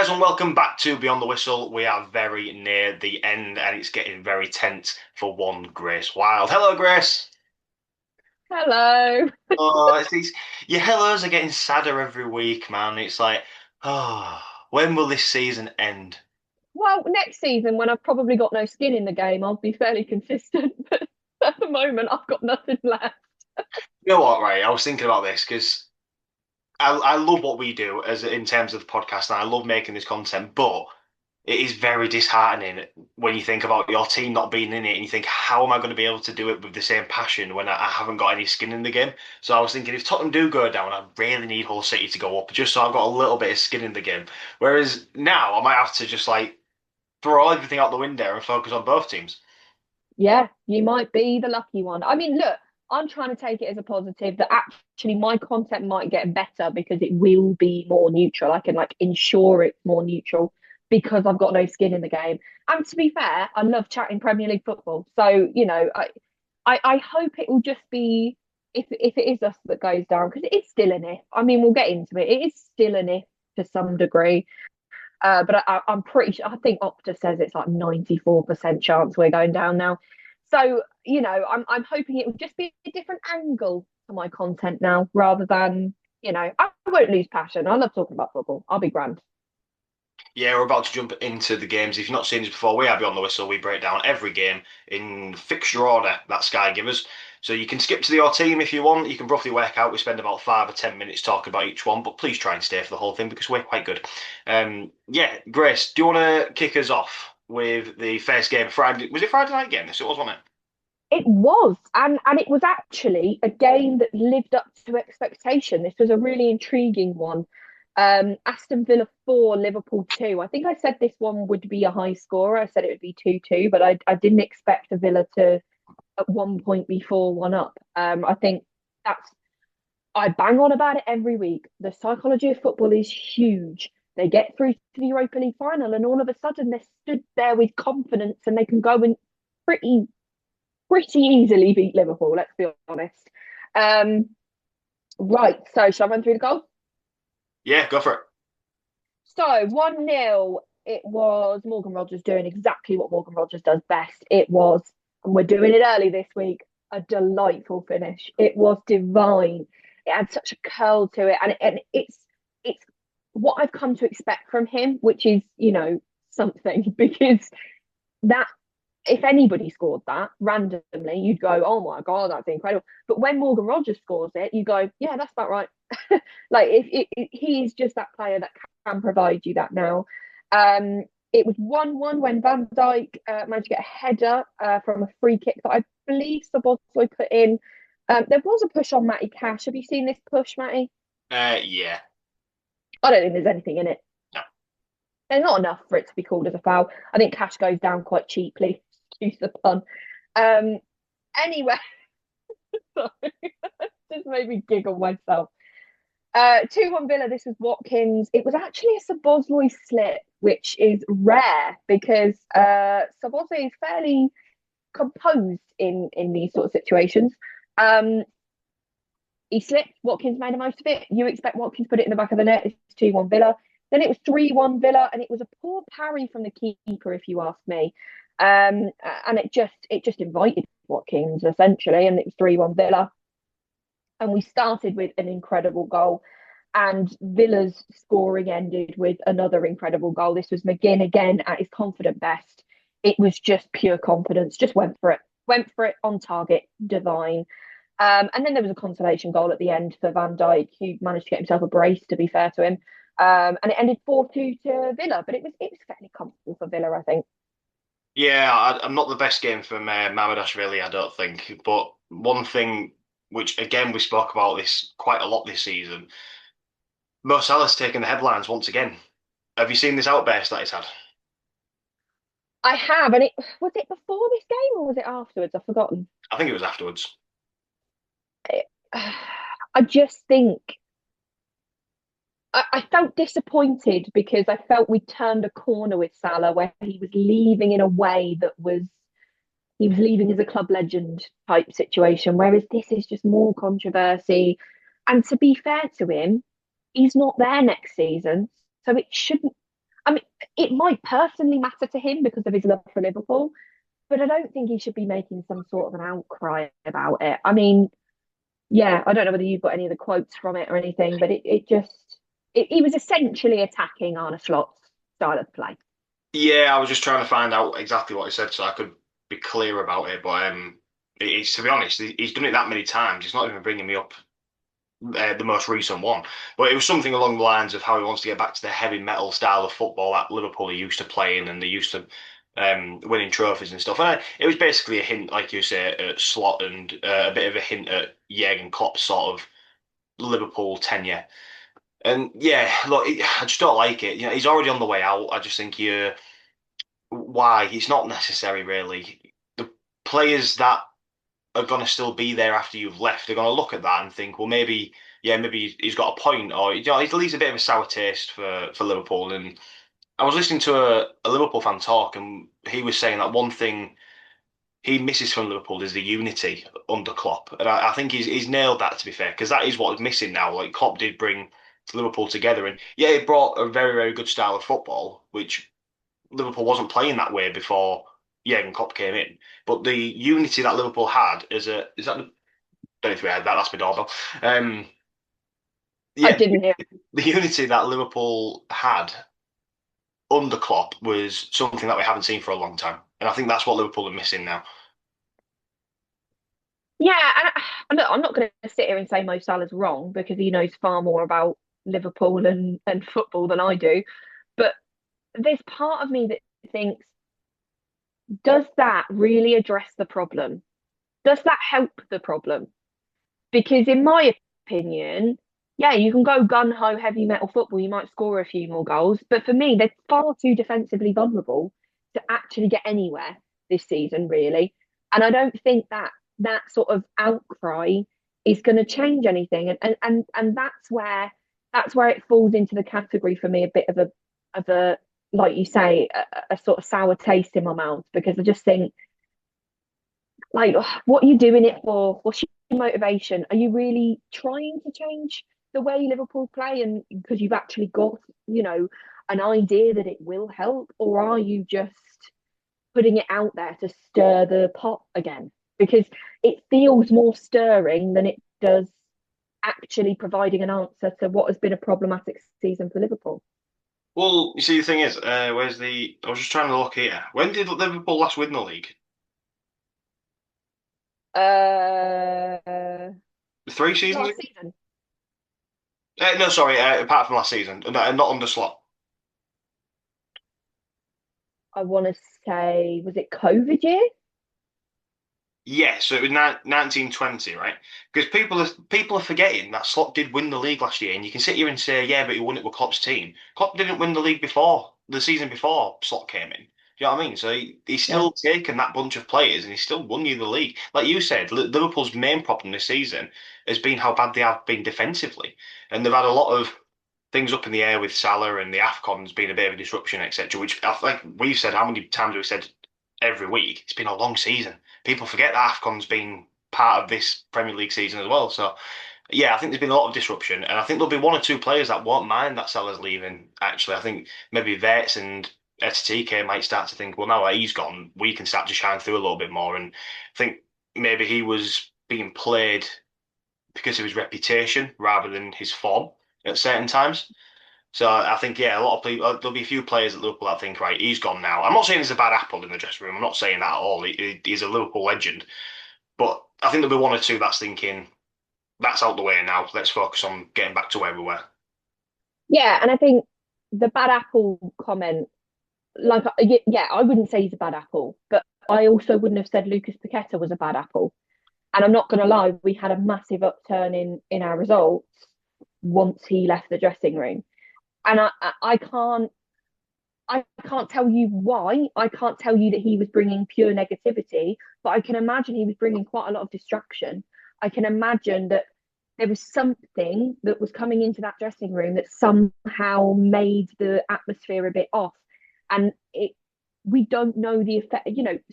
guys, and welcome back to Beyond the Whistle. We are very near the end, and it's getting very tense for one Grace Wild. Hello, Grace. Hello. Oh, it's these your hellos are getting sadder every week, man. It's like, oh, when will this season end? Well, next season, when I've probably got no skin in the game, I'll be fairly consistent. But at the moment, I've got nothing left. You know what, right? I was thinking about this because I love what we do as in terms of the podcast, and I love making this content, but it is very disheartening when you think about your team not being in it and you think, how am I going to be able to do it with the same passion when I haven't got any skin in the game? So I was thinking, if Tottenham do go down, I really need Hull City to go up just so I've got a little bit of skin in the game. Whereas now I might have to just like throw everything out the window and focus on both teams. Yeah, you might be the lucky one. I mean, look, I'm trying to take it as a positive that actually my content might get better because it will be more neutral. I can like ensure it's more neutral because I've got no skin in the game. And to be fair, I love chatting Premier League football. So, I hope it will just be if it is us that goes down, because it is still an if. I mean, we'll get into it. It is still an if to some degree. But I'm pretty sure, I think Opta says it's like 94% chance we're going down now. So, I'm hoping it will just be a different angle to my content now rather than, I won't lose passion. I love talking about football. I'll be grand. Yeah, we're about to jump into the games. If you've not seen this before, we have you on the whistle. We break down every game in fixture order that Sky give us. So you can skip to your team if you want. You can roughly work out. We spend about 5 or 10 minutes talking about each one, but please try and stay for the whole thing because we're quite good. Yeah, Grace, do you want to kick us off with the first game? Friday, was it Friday night game? Yes, it was, wasn't it? It was, and it was actually a game that lived up to expectation. This was a really intriguing one. Aston Villa 4, Liverpool 2. I think I said this one would be a high scorer. I said it would be 2-2, but I didn't expect a Villa to at one point be 4-1 up. I think that's I bang on about it every week. The psychology of football is huge. They get through to the Europa League final, and all of a sudden they're stood there with confidence, and they can go and pretty pretty easily beat Liverpool. Let's be honest. Um, right. So shall I run through the goals? Yeah, go for it. So 1-0. It was Morgan Rogers doing exactly what Morgan Rogers does best. It was, and we're doing it early this week, a delightful finish. It was divine. It had such a curl to it, and it's what I've come to expect from him, which is something because that if anybody scored that randomly, you'd go, "Oh my god, that's incredible!" But when Morgan Rogers scores it, you go, "Yeah, that's about right." Like if he's just that player that can provide you that now. Um, it was 1-1 when Van Dijk managed to get a header from a free kick that I believe Szoboszlai put in. There was a push on Matty Cash. Have you seen this push, Matty? Yeah. I don't think there's anything in it. No. There's not enough for it to be called as a foul. I think Cash goes down quite cheaply. Excuse the pun. Um, anyway, sorry, just made me giggle myself. 2-1 Villa. This was Watkins. It was actually a Szoboszlai slip, which is rare because Szoboszlai is fairly composed in these sort of situations. Um, he slipped. Watkins made the most of it. You expect Watkins to put it in the back of the net. It's 2-1 Villa. Then it was 3-1 Villa, and it was a poor parry from the keeper, if you ask me. And it just invited Watkins essentially, and it was 3-1 Villa. And we started with an incredible goal, and Villa's scoring ended with another incredible goal. This was McGinn again at his confident best. It was just pure confidence. Just went for it on target, divine. And then there was a consolation goal at the end for Van Dijk, who managed to get himself a brace, to be fair to him. And it ended 4-2 to Villa, but it was fairly comfortable for Villa, I think. Yeah, I'm not the best game from Mamardashvili, I don't think. But one thing, which again we spoke about this quite a lot this season, Mo Salah's taken the headlines once again. Have you seen this outburst that he's had? I have, and it was it before this game or was it afterwards? I've forgotten. I think it was afterwards. I just think I felt disappointed because I felt we turned a corner with Salah where he was leaving in a way that was he was leaving as a club legend type situation, whereas this is just more controversy. And to be fair to him, he's not there next season, so it shouldn't. I mean, it might personally matter to him because of his love for Liverpool, but I don't think he should be making some sort of an outcry about it. I mean, yeah, I don't know whether you've got any of the quotes from it or anything, but he was essentially attacking Arne Slot's style of play. Yeah, I was just trying to find out exactly what he said so I could be clear about it. But it's to be honest, he's done it that many times. He's not even bringing me up the most recent one. But it was something along the lines of how he wants to get back to the heavy metal style of football that Liverpool are used to playing and they used to winning trophies and stuff. And it was basically a hint, like you say, at Slot and a bit of a hint at Jurgen Klopp's sort of Liverpool tenure. And yeah, look, I just don't like it. You know, he's already on the way out. I just think why? It's not necessary, really. The players that are going to still be there after you've left, they're going to look at that and think, well, maybe, yeah, maybe he's got a point, or you know, he's at least a bit of a sour taste for Liverpool. And I was listening to a Liverpool fan talk, and he was saying that one thing he misses from Liverpool is the unity under Klopp, and I think he's nailed that to be fair, because that is what is missing now. Like Klopp did bring Liverpool together, and yeah, it brought a very good style of football, which Liverpool wasn't playing that way before Jurgen Klopp came in. But the unity that Liverpool had is a is that don't know if we had that. That's my doorbell. Um, I yeah, didn't hear. the unity that Liverpool had under Klopp was something that we haven't seen for a long time, and I think that's what Liverpool are missing now. Yeah, and look, I'm not going to sit here and say Mo Salah's wrong because he knows far more about Liverpool and football than I do. But there's part of me that thinks, does that really address the problem? Does that help the problem? Because in my opinion, yeah, you can go gun ho heavy metal football, you might score a few more goals, but for me, they're far too defensively vulnerable to actually get anywhere this season, really. And I don't think that sort of outcry is going to change anything. And that's where it falls into the category for me, a bit of a like you say, a sort of sour taste in my mouth because I just think like, what are you doing it for? What's your motivation? Are you really trying to change the way Liverpool play? And because you've actually got, an idea that it will help, or are you just putting it out there to stir the pot again? Because it feels more stirring than it does actually providing an answer to what has been a problematic season for Liverpool. Well, you see, the thing is, where's the? I was just trying to look here. When did Liverpool last win the league? Uh, 3 seasons Last ago? season, No, sorry. Apart from last season, not under Slot. I want to say, was it COVID year? Yeah, so it was 1920, right? Because people are forgetting that Slot did win the league last year, and you can sit here and say, yeah, but he won it with Klopp's team. Klopp didn't win the league before the season before Slot came in. Do you know what I mean? So he's Yeah. still taken that bunch of players, and he's still won you the league. Like you said, Liverpool's main problem this season has been how bad they have been defensively, and they've had a lot of things up in the air with Salah and the AFCON's been a bit of a disruption, etc. Which I think we've said how many times have we said every week? It's been a long season. People forget that AFCON's been part of this Premier League season as well. So yeah, I think there's been a lot of disruption, and I think there'll be one or two players that won't mind that Salah's leaving. Actually, I think maybe Verts and STK might start to think, well, now that he's gone, we can start to shine through a little bit more. And I think maybe he was being played because of his reputation rather than his form at certain times. So I think, yeah, a lot of people, there'll be a few players at Liverpool that think, right, he's gone now. I'm not saying he's a bad apple in the dressing room. I'm not saying that at all. He's a Liverpool legend. But I think there'll be one or two that's thinking, that's out the way now. Let's focus on getting back to where we were. Yeah, and I think the bad apple comment, like, yeah, I wouldn't say he's a bad apple, but I also wouldn't have said Lucas Paqueta was a bad apple. And I'm not going to lie, we had a massive upturn in our results once he left the dressing room, and I can't tell you why. I can't tell you that he was bringing pure negativity, but I can imagine he was bringing quite a lot of distraction. I can imagine that there was something that was coming into that dressing room that somehow made the atmosphere a bit off. And we don't know the effect.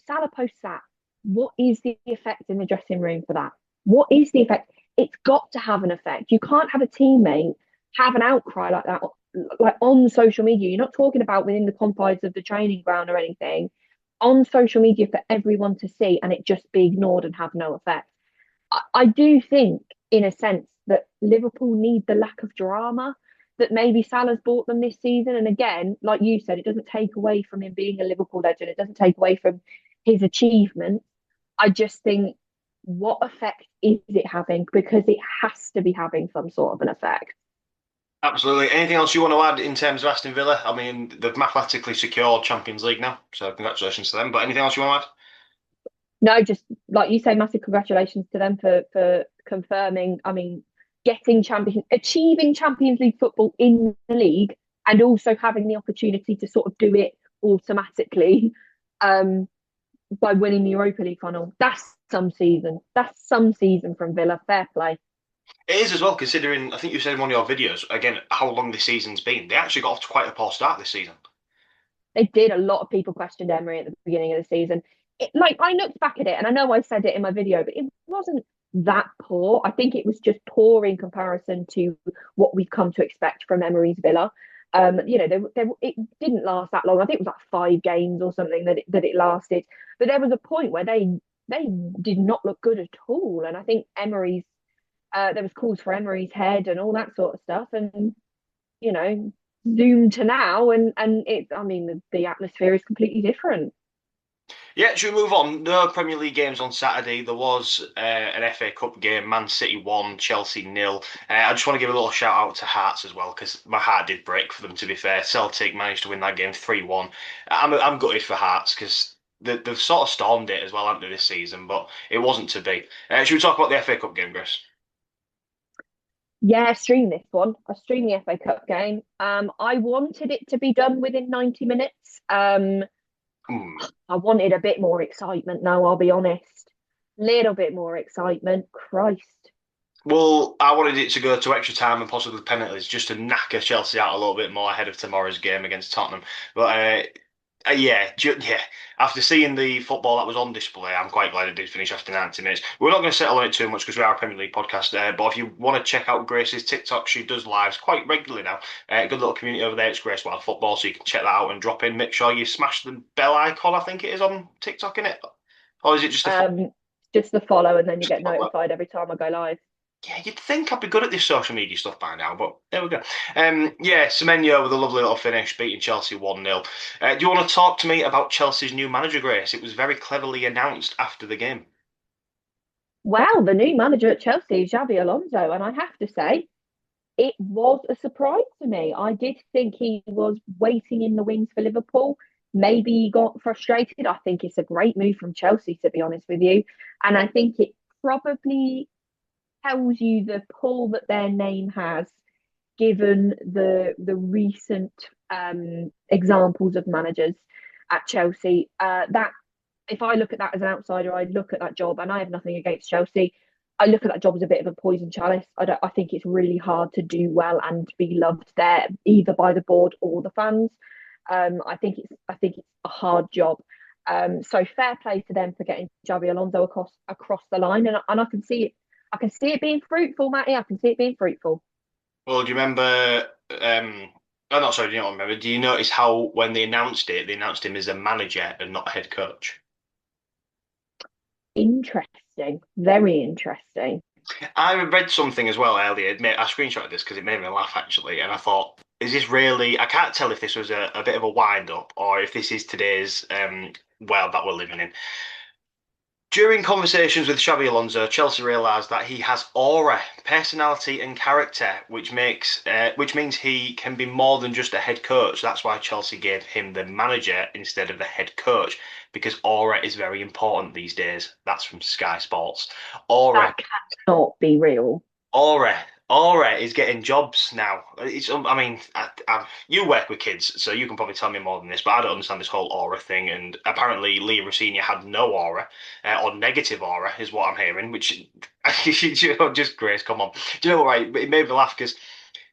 Salah posts that. What is the effect in the dressing room for that? What is the effect? It's got to have an effect. You can't have a teammate have an outcry like that like on social media. You're not talking about within the confines of the training ground or anything. On social media for everyone to see, and it just be ignored and have no effect. I do think, in a sense, that Liverpool need the lack of drama that maybe Salah's brought them this season. And again, like you said, it doesn't take away from him being a Liverpool legend. It doesn't take away from his achievements. I just think, what effect is it having? Because it has to be having some sort of an effect. Absolutely. Anything else you want to add in terms of Aston Villa? I mean, they've mathematically secured Champions League now, so congratulations to them. But anything else you want to add? No, just like you say, massive congratulations to them for confirming. I mean, achieving Champions League football in the league, and also having the opportunity to sort of do it automatically um, by winning the Europa League final. That's some season. That's some season from Villa. Fair play. It is as well, considering I think you said in one of your videos again how long this season's been. They actually got off to quite a poor start this season. They did. A lot of people questioned Emery at the beginning of the season. Like I looked back at it, and I know I said it in my video, but it wasn't that poor. I think it was just poor in comparison to what we've come to expect from Emery's Villa. It didn't last that long. I think it was like 5 games or something that it lasted. But there was a point where they did not look good at all, and I think Emery's there was calls for Emery's head and all that sort of stuff, and you know, zoom to now, and it. I mean, the atmosphere is completely different. Yeah, should we move on? No Premier League games on Saturday. There was an FA Cup game. Man City won, Chelsea nil. I just want to give a little shout out to Hearts as well because my heart did break for them. To be fair, Celtic managed to win that game 3-1. I'm gutted for Hearts because they've sort of stormed it as well, haven't they, this season? But it wasn't to be. Should we talk about the FA Cup game, Chris? Yeah, stream this one. I streamed the FA Cup game. I wanted it to be done within 90 minutes. Hmm. I wanted a bit more excitement now, I'll be honest. Little bit more excitement. Christ. Well, I wanted it to go to extra time and possibly penalties just to knacker Chelsea out a little bit more ahead of tomorrow's game against Tottenham. But yeah, yeah. After seeing the football that was on display, I'm quite glad it did finish after 90 minutes. We're not going to settle on it too much because we are a Premier League podcast. But if you want to check out Grace's TikTok, she does lives quite regularly now. Good little community over there. It's Grace Wild Football, so you can check that out and drop in. Make sure you smash the bell icon. I think it is on TikTok, in it, or is it just a Um, just the follow, and then you just get a follow? notified every time I go live. Yeah, you'd think I'd be good at this social media stuff by now, but there we go. Yeah, Semenyo with a lovely little finish, beating Chelsea 1-0. Do you want to talk to me about Chelsea's new manager, Grace? It was very cleverly announced after the game. Wow, the new manager at Chelsea is Xabi Alonso, and I have to say, it was a surprise to me. I did think he was waiting in the wings for Liverpool. Maybe he got frustrated. I think it's a great move from Chelsea, to be honest with you. And I think it probably tells you the pull that their name has, given the recent examples of managers at Chelsea. That if I look at that as an outsider, I look at that job, and I have nothing against Chelsea. I look at that job as a bit of a poison chalice. I think it's really hard to do well and be loved there, either by the board or the fans. I think it's a hard job. So fair play to them for getting Xabi Alonso across the line, and I can see it. I can see it being fruitful, Matty. I can see it being fruitful. Well, do you remember? Oh, not sorry, do you not remember? Do you notice how when they announced it, they announced him as a manager and not a head coach? Interesting, very interesting. I read something as well earlier. I screenshotted this because it made me laugh actually, and I thought, is this really? I can't tell if this was a bit of a wind up or if this is today's world that we're living in. During conversations with Xabi Alonso, Chelsea realised that he has aura, personality, and character, which means he can be more than just a head coach. That's why Chelsea gave him the manager instead of the head coach, because aura is very important these days. That's from Sky Sports. Aura That cannot be real. Aura is getting jobs now. I mean, you work with kids, so you can probably tell me more than this, but I don't understand this whole aura thing. And apparently, Leah Rossini had no aura, or negative aura, is what I'm hearing. Which, just Grace, come on. Do you know what? Right, it made me laugh because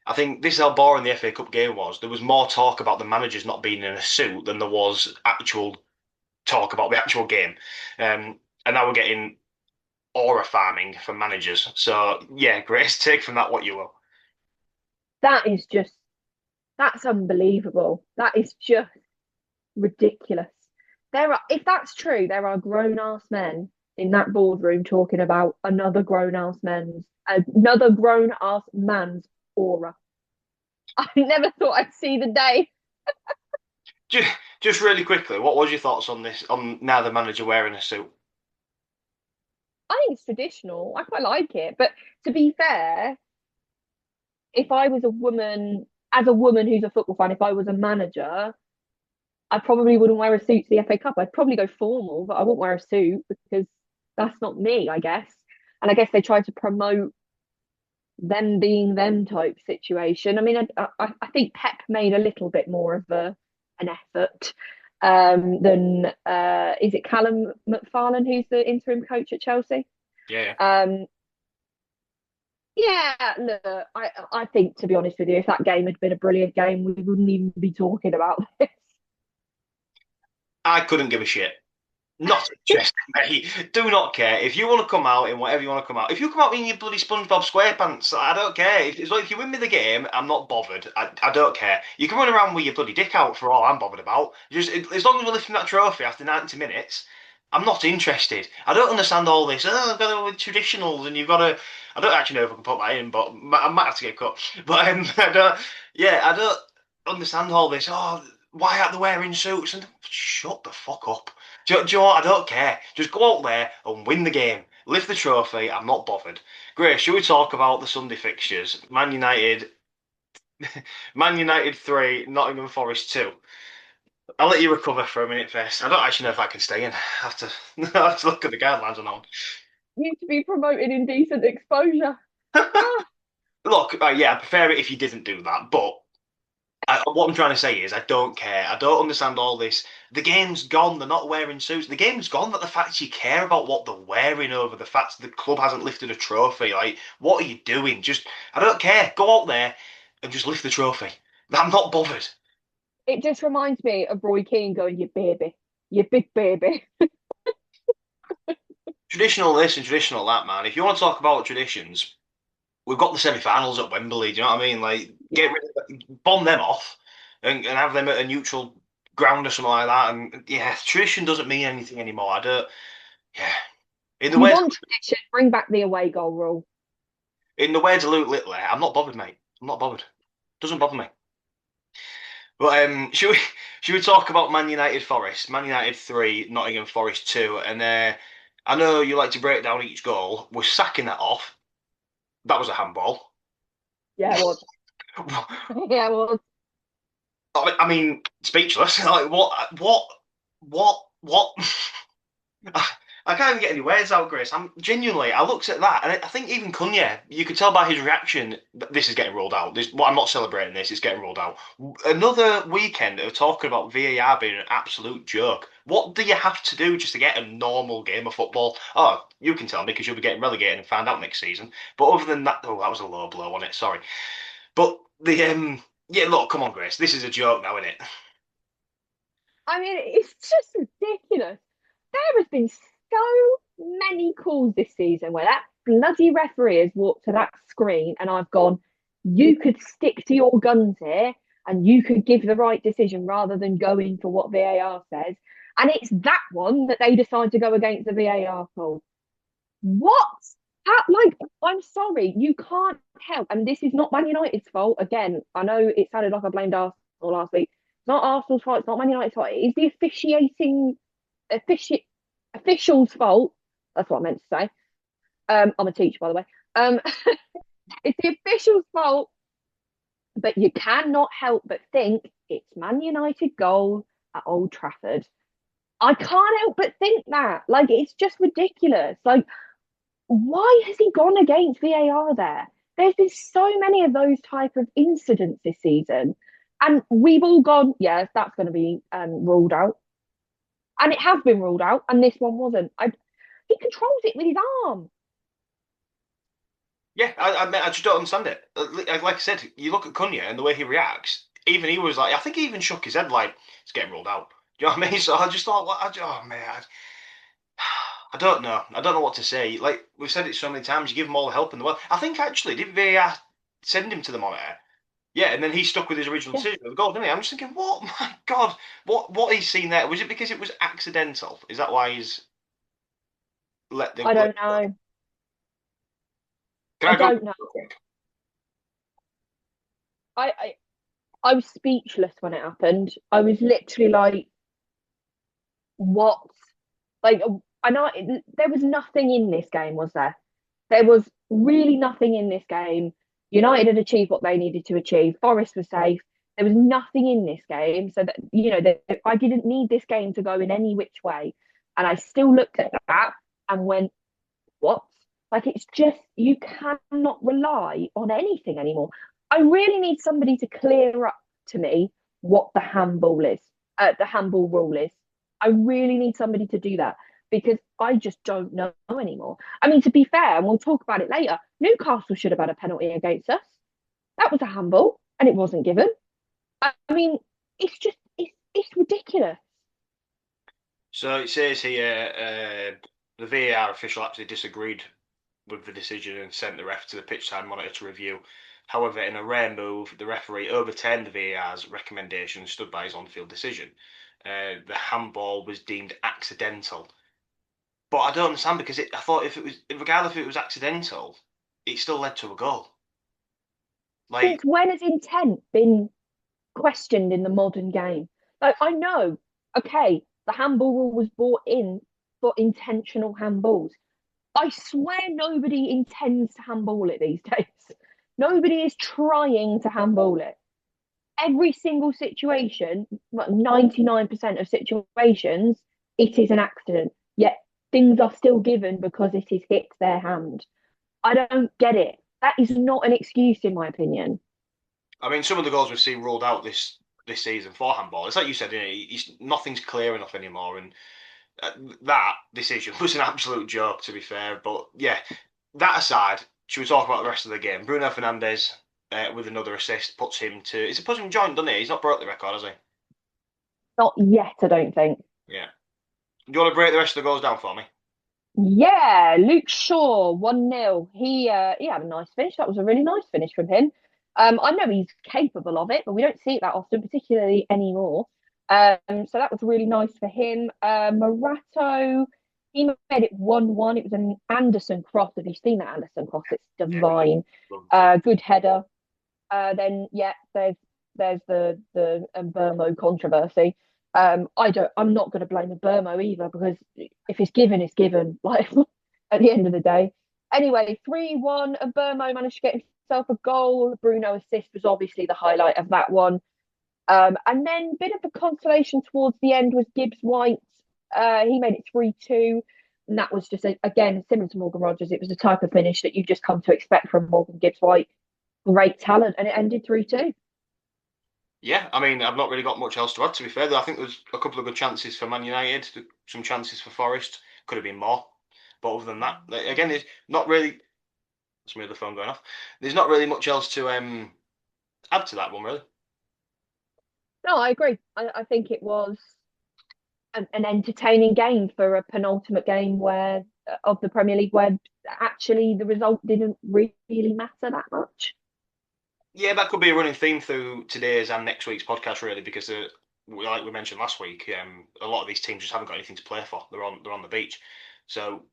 I think this is how boring the FA Cup game was. There was more talk about the managers not being in a suit than there was actual talk about the actual game. And now we're getting aura farming for managers. So yeah, Grace, take from that what you will. That is just That's unbelievable. That is just ridiculous. If that's true, there are grown ass men in that boardroom talking about another grown ass man's aura. I never thought I'd see the day. Just, just really quickly, what was your thoughts on this? On now the manager wearing a suit? I think it's traditional. I quite like it. But to be fair, if I was a woman, as a woman who's a football fan, if I was a manager, I probably wouldn't wear a suit to the FA Cup. I'd probably go formal, but I wouldn't wear a suit because that's not me, I guess. And I guess they tried to promote them being them type situation. I mean, I think Pep made a little bit more of an effort than is it Callum McFarlane who's the interim coach at Chelsea? Yeah. Um, yeah, look, I think to be honest with you, if that game had been a brilliant game, we wouldn't even be talking about this. I couldn't give a shit. Not interested, mate. Do not care. If you want to come out in whatever you want to come out, if you come out in your bloody SpongeBob SquarePants, I don't care. It's like if you win me the game, I'm not bothered. I don't care. You can run around with your bloody dick out for all I'm bothered about. As long as we're lifting that trophy after 90 minutes, I'm not interested. I don't understand all this. Oh, I've got to with traditionals, and you've got to. I don't actually know if I can put that in, but I might have to get cut. But I don't. Yeah, I don't understand all this. Oh, why aren't they wearing suits? And shut the fuck up. Do you know what? I don't care. Just go out there and win the game. Lift the trophy. I'm not bothered. Grace, should we talk about the Sunday fixtures? Man United 3, Nottingham Forest 2. I'll let you recover for a minute first. I don't actually know if I can stay in. I have to, I have to look at the guidelines on that Need to be promoted indecent exposure. one. Ah, Look, yeah, I prefer it if you didn't do that, but what I'm trying to say is I don't care. I don't understand all this. The game's gone. They're not wearing suits. The game's gone. That the fact you care about what they're wearing over the fact the club hasn't lifted a trophy. Like, what are you doing? Just, I don't care. Go out there and just lift the trophy. I'm not bothered. it just reminds me of Roy Keane going, "You baby, you big baby." Traditional this and traditional that, man. If you want to talk about traditions, we've got the semi-finals at Wembley. Do you know what I mean? Like, get Yeah. rid of, bomb them off and have them at a neutral ground or something like that. And yeah, tradition doesn't mean anything anymore. I don't. Yeah. In the You words want tradition, bring back the away goal rule. in the words of Luke Littler, I'm not bothered, mate. I'm not bothered. Doesn't bother me. But should we talk about Man United Forest? Man United 3, Nottingham Forest 2, and I know you like to break down each goal. We're sacking that off. That was a handball. Yeah, it was. Yeah, it was. I mean, speechless. Like what? I can't even get any words out, Grace. I'm genuinely. I looked at that, and I think even Cunha, you could tell by his reaction that this is getting rolled out. Well, I'm not celebrating this. It's getting rolled out. Another weekend of talking about VAR being an absolute joke. What do you have to do just to get a normal game of football? Oh, you can tell me because you'll be getting relegated and find out next season. But other than that, oh, that was a low blow on it. Sorry, but yeah, look, come on, Grace. This is a joke now, isn't it? I mean, it's just ridiculous. There has been so many calls this season where that bloody referee has walked to that screen and I've gone, you could stick to your guns here and you could give the right decision rather than going for what VAR says. And it's that one that they decide to go against the VAR call. What? Like, I'm sorry, you can't help. And this is not Man United's fault. Again, I know it sounded like I blamed Arsenal last week. It's not Arsenal's fault. It's not Man United's fault. It is the offici official's fault. That's what I meant to say. I'm a teacher, by the way. Um, it's the official's fault, but you cannot help but think it's Man United goal at Old Trafford. I can't help but think that. Like, it's just ridiculous. Like, why has he gone against VAR there? There's been so many of those type of incidents this season, and we've all gone, yes, that's going to be ruled out, and it has been ruled out, and this one wasn't. He controls it with his arm. Yeah, I just don't understand it. Like I said, you look at Cunha and the way he reacts. Even he was like, I think he even shook his head like it's getting ruled out. Do you know what I mean? So I just thought, oh man, I don't know. I don't know what to say. Like we've said it so many times, you give him all the help in the world. I think actually, did VAR send him to the monitor? Yeah, and then he stuck with his original Yeah, decision of the goal, didn't he? I'm just thinking, what? My God, what he's seen there? Was it because it was accidental? Is that why he's let the? I don't know. Can I I go don't know. real quick? I, I I was speechless when it happened. I was literally like, what? Like, I know there was nothing in this game, was there? There was really nothing in this game. United had achieved what they needed to achieve. Forest was safe. There was nothing in this game, so that that I didn't need this game to go in any which way. And I still looked at that and went, what? Like it's just you cannot rely on anything anymore. I really need somebody to clear up to me what the handball rule is. I really need somebody to do that because I just don't know anymore. I mean, to be fair, and we'll talk about it later, Newcastle should have had a penalty against us. That was a handball, and it wasn't given. I mean, it's ridiculous. So it says here, the VAR official actually disagreed with the decision and sent the ref to the pitch side monitor to review. However, in a rare move, the referee overturned the VAR's recommendation and stood by his on-field decision. The handball was deemed accidental, but I don't understand because I thought if it was, regardless if it was accidental, it still led to a goal. Like, Since when has intent been questioned in the modern game? Like, I know, okay, the handball rule was brought in for intentional handballs. I swear nobody intends to handball it these days. Nobody is trying to handball it. Every single situation, 99% of situations, it is an accident. Yet things are still given because it has hit their hand. I don't get it. That is not an excuse, in my opinion. I mean, some of the goals we've seen rolled out this season for handball. It's like you said, nothing's clear enough anymore, and that decision was an absolute joke, to be fair. But yeah, that aside, should we talk about the rest of the game? Bruno Fernandes with another assist puts him to. It's a puts him joint, doesn't it? He's not broke the record, has he? Not yet, I don't think. Yeah. Do you want to break the rest of the goals down for me? Yeah, Luke Shaw, 1-0. He had a nice finish. That was a really nice finish from him. I know he's capable of it, but we don't see it that often, particularly anymore. So that was really nice for him. Morato, he made it 1-1. It was an Anderson cross. Have you seen that Anderson cross? It's Yeah. divine. Lovely. Good header. Then yeah, there's the Burmo controversy. I'm not going to blame the Burmo either because if it's given, it's given. Like at the end of the day. Anyway, 3-1, and Burmo managed to get himself a goal. Bruno assist was obviously the highlight of that one. And then bit of a consolation towards the end was Gibbs White. He made it 3-2. And that was just, again, similar to Morgan Rogers. It was the type of finish that you just come to expect from Morgan Gibbs White. Great talent. And it ended 3-2. Yeah, I mean, I've not really got much else to add, to be fair. I think there's a couple of good chances for Man United, some chances for Forest. Could have been more. But other than that, again, there's not really. That's my other phone going off. There's not really much else to add to that one, really. No, I agree. I think it was an entertaining game for a penultimate game where of the Premier League where actually the result didn't really matter that much. Yeah, that could be a running theme through today's and next week's podcast, really, because like we mentioned last week, a lot of these teams just haven't got anything to play for. They're on the beach, so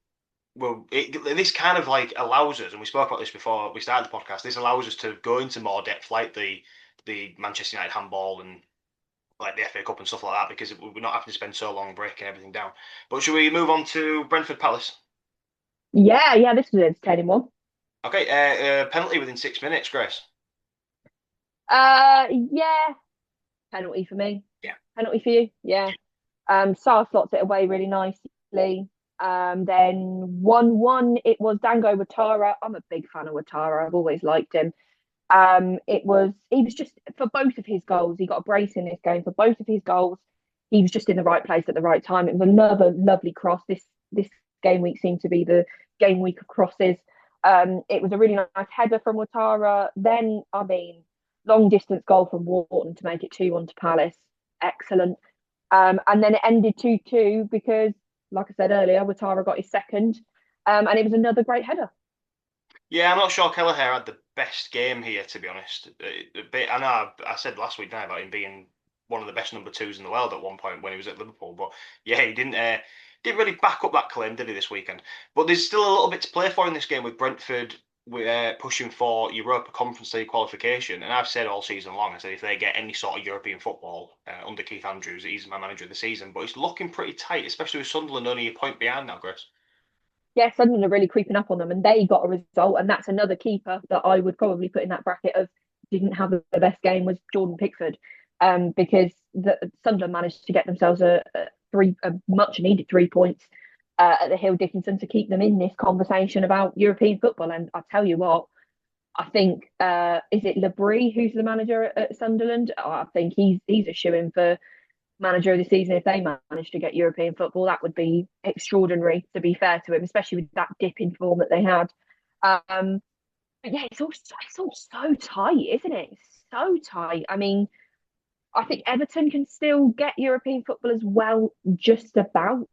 this kind of like allows us, and we spoke about this before we started the podcast. This allows us to go into more depth, like the Manchester United handball and like the FA Cup and stuff like that, because we're not having to spend so long breaking everything down. But should we move on to Brentford Palace? Yeah, yeah, this was an entertaining one. Okay, penalty within 6 minutes, Grace. Yeah, penalty for me. Yeah. Penalty for you. Yeah. Saar slots it away really nicely. Then 1-1, it was Dango Watara. I'm a big fan of Watara. I've always liked him. He was just for both of his goals. He got a brace in this game for both of his goals. He was just in the right place at the right time. It was another lovely cross. This game week seemed to be the game week of crosses. It was a really nice header from Watara. Then, I mean, long distance goal from Wharton to make it 2-1 to Palace. Excellent. And then it ended 2-2 because, like I said earlier, Watara got his second. And it was another great header. Yeah, I'm not sure Kelleher had the best game here, to be honest. I know I said last week now about him being one of the best number twos in the world at one point when he was at Liverpool, but yeah, he didn't really back up that claim, did he, this weekend? But there's still a little bit to play for in this game with Brentford. We're pushing for Europa Conference League qualification, and I've said all season long, I said if they get any sort of European football under Keith Andrews, he's my manager of the season. But it's looking pretty tight, especially with Sunderland only a point behind now, Chris. Yeah, Sunderland are really creeping up on them, and they got a result, and that's another keeper that I would probably put in that bracket of didn't have the best game was Jordan Pickford, because Sunderland managed to get themselves a much needed 3 points at the Hill Dickinson to keep them in this conversation about European football. And I tell you what, I think is it Labrie who's the manager at Sunderland? Oh, I think he's a shoe in for manager of the season if they manage to get European football. That would be extraordinary, to be fair to him, especially with that dip in form that they had. But yeah, it's all so tight, isn't it? It's so tight. I mean, I think Everton can still get European football as well, just about.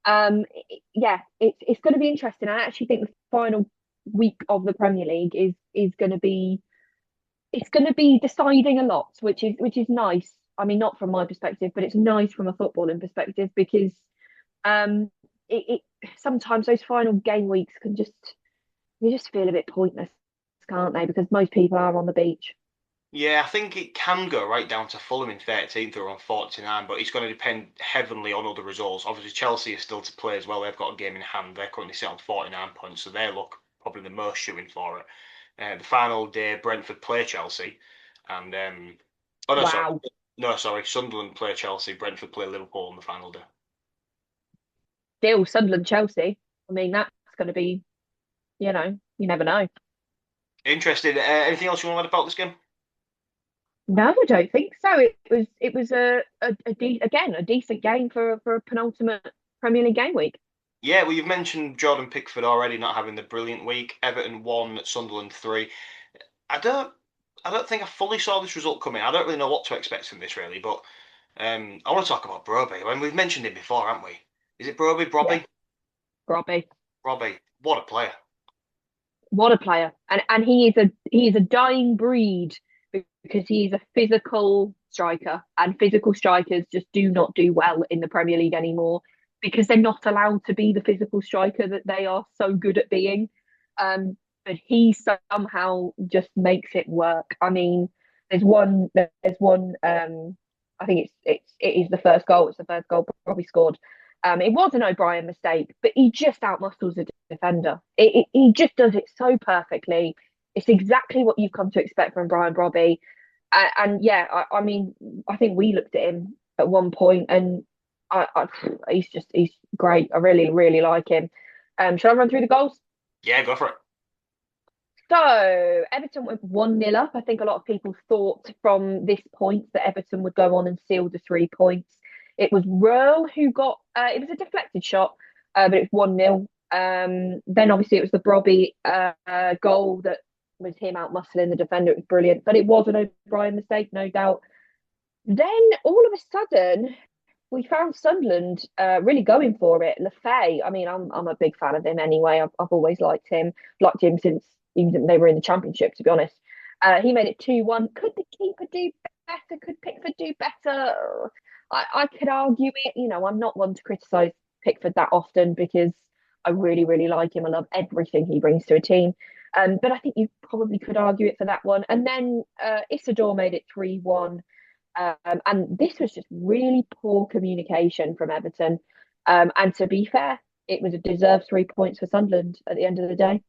Yeah, it's going to be interesting. I actually think the final week of the Premier League is going to be it's going to be deciding a lot, which is nice. I mean, not from my perspective, but it's nice from a footballing perspective because um, sometimes those final game weeks can just you just feel a bit pointless, can't they? Because most people are on the beach. Yeah, I think it can go right down to Fulham in 13th or on 49, but it's going to depend heavily on other results. Obviously, Chelsea is still to play as well. They've got a game in hand. They're currently sit on 49 points, so they look probably the most shooing for it. The final day, Brentford play Chelsea, and oh no, sorry, Wow, no, sorry, Sunderland play Chelsea, Brentford play Liverpool on the final day. still Sunderland, Chelsea. I mean, that's going to be, you never know. Interested? Anything else you want to add about this game? No, I don't think so. It was again a decent game for a penultimate Premier League game week. Yeah, well, you've mentioned Jordan Pickford already not having the brilliant week. Everton won, Sunderland three. I don't I don't think I fully saw this result coming. I don't really know what to expect from this really, but I want to talk about Broby. I mean, we've mentioned him before, haven't we? Is it Broby? Yeah, Brobby? Robbie. Broby. What a player. What a player. And he is a dying breed because he is a physical striker and physical strikers just do not do well in the Premier League anymore because they're not allowed to be the physical striker that they are so good at being. But he somehow just makes it work. I mean, there's one I think it is the first goal. It's the first goal probably scored. It was an O'Brien mistake, but he just outmuscles the defender. He just does it so perfectly. It's exactly what you've come to expect from Brian Brobby. And yeah, I mean, I think we looked at him at one point, and he's great. I really really like him. Shall I run through the goals? Yeah, go for it. So Everton went 1-0 up. I think a lot of people thought from this point that Everton would go on and seal the 3 points. It was Rowe who got it was a deflected shot, but it was 1-0. Then obviously it was the Brobby goal that was him out muscling the defender. It was brilliant, but it was an O'Brien mistake, no doubt. Then all of a sudden, we found Sunderland really going for it. Lefay, I mean, I'm a big fan of him anyway. I've always liked him since even they were in the championship. To be honest, he made it 2-1. Could the keeper do better? Could Pickford do better? I could argue it. I'm not one to criticise Pickford that often because I really really like him. I love everything he brings to a team. But I think you probably could argue it for that one. And then Isidore made it 3-1. And this was just really poor communication from Everton. And to be fair, it was a deserved 3 points for Sunderland at the end of the day.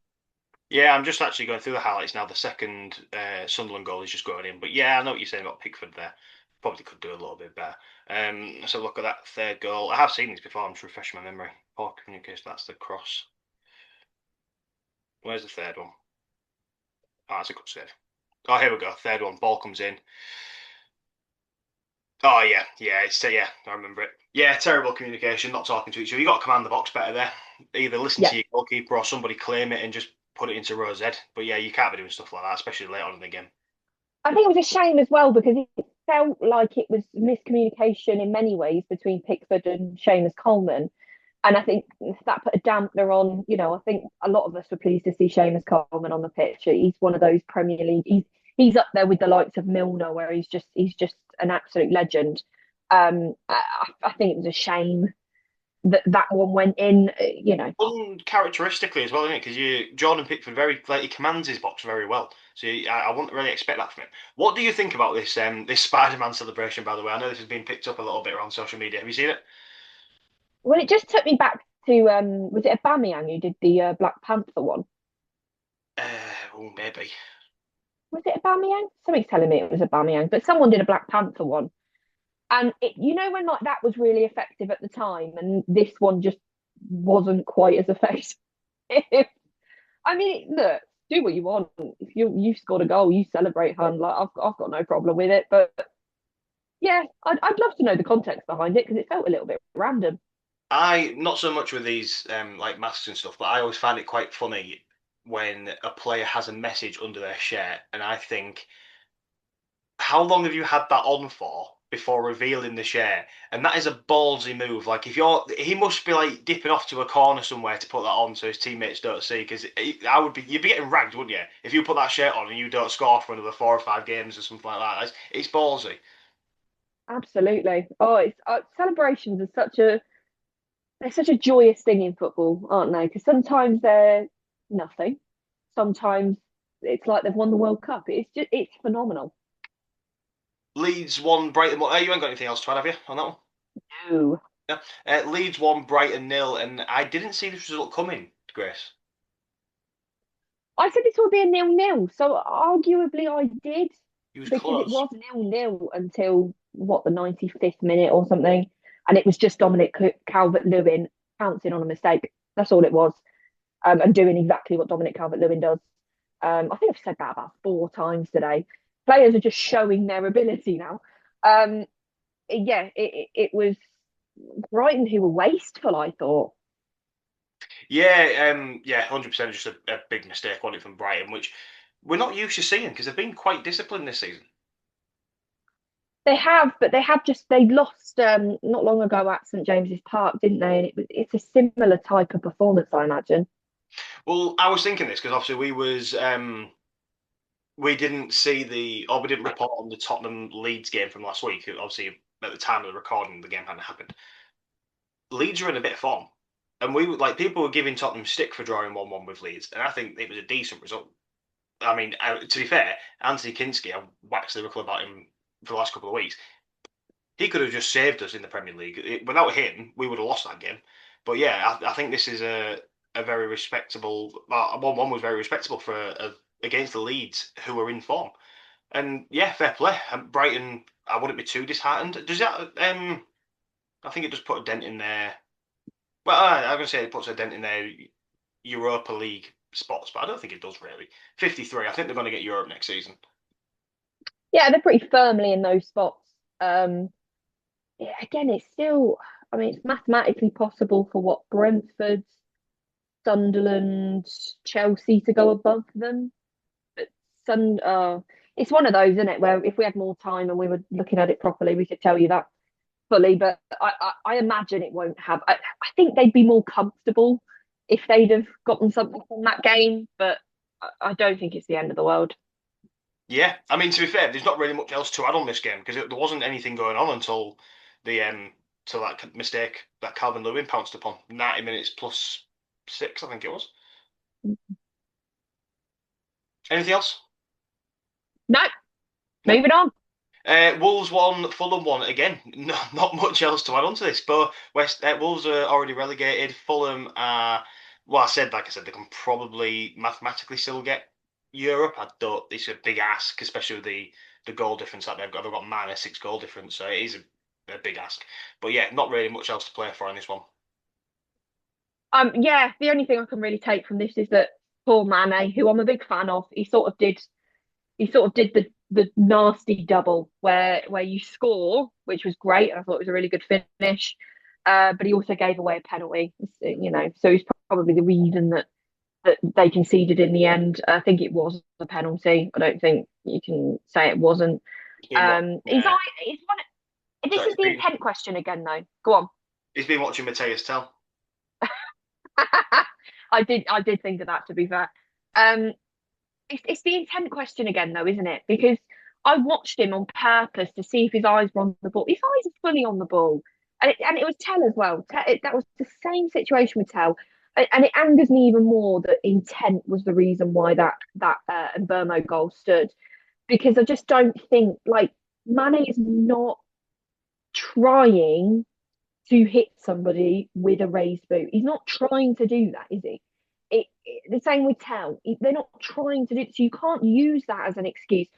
Yeah, I'm just actually going through the highlights now. The second Sunderland goal is just going in, but yeah, I know what you're saying about Pickford there. Probably could do a little bit better. So look at that third goal. I have seen these before. I'm just refreshing my memory. Poor communication. That's the cross. Where's the third one? Oh, that's a good save. Oh, here we go. Third one. Ball comes in. Oh yeah, yeah, yeah. I remember it. Yeah, terrible communication, not talking to each other. You got to command the box better there. Either listen Yeah, to your goalkeeper or somebody claim it and just put it into Rose head. But yeah, you can't be doing stuff like that, especially late on in the game. I think it was a shame as well because it felt like it was miscommunication in many ways between Pickford and Seamus Coleman. And I think that put a dampener on, I think a lot of us were pleased to see Seamus Coleman on the pitch. He's one of those Premier League. He's up there with the likes of Milner, where he's just an absolute legend. I think it was a shame that that one went in. Uncharacteristically as well, isn't it? Because Jordan Pickford very like he commands his box very well. So I wouldn't really expect that from him. What do you think about this Spider-Man celebration? By the way, I know this has been picked up a little bit around social media. Have you seen it? Well, it just took me back to was it Aubameyang who did the Black Panther one? Maybe. Was it Aubameyang? Somebody's telling me it was Aubameyang, but someone did a Black Panther one. And when like that was really effective at the time, and this one just wasn't quite as effective. I mean, look, do what you want. If you scored a goal, you celebrate, hun. Like I've got no problem with it. But yeah, I'd love to know the context behind it because it felt a little bit random. I not so much with these like masks and stuff, but I always find it quite funny when a player has a message under their shirt, and I think, how long have you had that on for before revealing the share? And that is a ballsy move. Like he must be like dipping off to a corner somewhere to put that on so his teammates don't see. Because you'd be getting ragged, wouldn't you, if you put that shirt on and you don't score for another 4 or 5 games or something like that. It's ballsy. Absolutely. Oh, it's celebrations are such a joyous thing in football, aren't they? Because sometimes they're nothing. Sometimes it's like they've won the World Cup. It's phenomenal. Leeds won, Brighton won. You ain't got anything else to add, have you, on that one? No. Yeah. Leeds won, Brighton nil, and I didn't see this result coming, Grace. I said this would be a nil-nil, so arguably I did He was because it close. was nil-nil until what the 95th minute or something, and it was just Dominic Calvert-Lewin pouncing on a mistake. That's all it was, and doing exactly what Dominic Calvert-Lewin does. I think I've said that about 4 times today. Players are just showing their ability now. Um, yeah, it was Brighton who were wasteful, I thought. Yeah, 100% just a big mistake on it from Brighton, which we're not used to seeing because they've been quite disciplined this season. They have, but they lost not long ago at St James's Park, didn't they? And it's a similar type of performance, I imagine. Well, I was thinking this because obviously we didn't see or we didn't report on the Tottenham Leeds game from last week. Obviously, at the time of the recording, the game hadn't happened. Leeds are in a bit of form, and people were giving Tottenham stick for drawing 1-1 with Leeds, and I think it was a decent result. I mean, to be fair, Anthony Kinski, I've waxed lyrical about him for the last couple of weeks. He could have just saved us in the Premier League. Without him, we would have lost that game. But yeah, I think this is a very respectable. 1-1 was very respectable for against the Leeds, who were in form. And yeah, fair play. Brighton, I wouldn't be too disheartened. Does that? I think it just put a dent in their. Well, I'm gonna say it puts a dent in their Europa League spots, but I don't think it does really. 53. I think they're going to get Europe next season. Yeah, they're pretty firmly in those spots. Um, yeah, again, it's still, I mean, it's mathematically possible for what Brentford, Sunderland, Chelsea to go above them. But it's one of those, isn't it, where if we had more time and we were looking at it properly, we could tell you that fully. But I imagine it won't have. I think they'd be more comfortable if they'd have gotten something from that game, but I don't think it's the end of the world. Yeah, I mean, to be fair, there's not really much else to add on this game because there wasn't anything going on until the till that mistake that Calvin Lewin pounced upon. 90 minutes plus 6, I think it was. Anything else? No, No. moving on. Wolves won, Fulham won again. No, not much else to add on to this. But Wolves are already relegated. Fulham are, well, like I said, they can probably mathematically still get Europe. I don't. It's a big ask, especially with the goal difference that they've got. They've got -6 goal difference, so it is a big ask. But yeah, not really much else to play for in this one. Yeah, the only thing I can really take from this is that Paul Mane, who I'm a big fan of, he sort of did the nasty double where you score, which was great. I thought it was a really good finish. But he also gave away a penalty, so he's probably the reason that they conceded in the end. I think it was a penalty. I don't think you can say it wasn't. He's been watching. He's one. This Sorry, is the intent question again, though. Go on. he's been watching Mateus Tell. I did think of that to be fair. Um, it's the intent question again though, isn't it? Because I watched him on purpose to see if his eyes were on the ball. His eyes are fully on the ball, and it was Tell as well. That was the same situation with Tell, and it angers me even more that intent was the reason why that Mbermo goal stood. Because I just don't think like Mane is not trying to hit somebody with a raised boot. He's not trying to do that, is he? The same with Tell. They're not trying to do it, so you can't use that as an excuse.